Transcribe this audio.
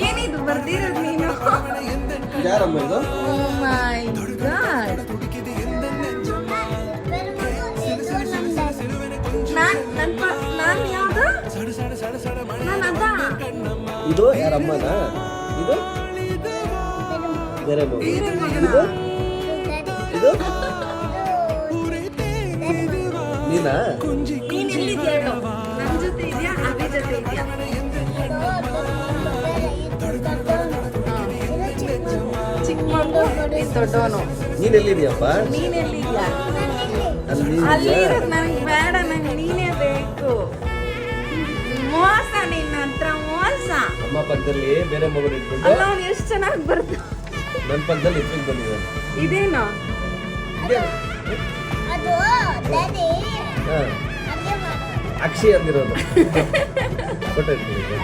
ಏನಿದು ಬರ್ದಿರೋದು ನೀನು? ಯಾರಮ್ಮ ಇದು? ಓ ಮೈ ಗಾಡ್. ನಾನ್ ಯಾವ್ದು? ನಾನು ಅದ. ಇದು ಯಾರಮ್ಮನ? ಇದು ಬೇರೆ ಮಗು. ಇದು ಇದು ನೀನಾ? ನೀನ್ ಎಲ್ಲಿದ್ಯಾ ಹೇಳು? ನನ್ ಜೊತೆ ಇದೆಯಾ ಅಭಿ ಜೊತೆ ಇದೆಯಾ? ಚಿಕ್ಕ ಮಗು ನೀನ್ ದೊಡ್ಡವನು. ನೀನ್ ಎಲ್ಲಿದ್ಯಪ್ಪ? ನೀನ್ ಎಲ್ಲಿದ್ಯಾ? ಅಲ್ಲಿ ಅಲ್ಲಿ ಇರೋದು ನಂಗೆ ಬೇಡ, ನಂಗೆ ನೀನೇ ಬೇಕು. ಮೋಸ ನಿನ್ನ ಹತ್ರ ಮೋಸ. ಅಮ್ಮ ಪಕ್ಕದಲ್ಲಿ ಬೇರೆ ಮಗು ಇಟ್ಬಿಟ್ಟು ಅಲ್ಲ ಅವ್ನು ಎಷ್ಟು ಚೆನ್ನಾಗಿ ಬರ್ತ. ನನ್ನ ಪಕ್ಕದಲ್ಲಿ ಇಟ್ಬಿಟ್ಟು ಬಂದಿದ್ದಾನೆ. ಇದೇನೋ ಅಕ್ಷಯ್ ಅಂದಿರೋದು ಫೋಟೋ ಇಟ್ಬಿಟ್ಟು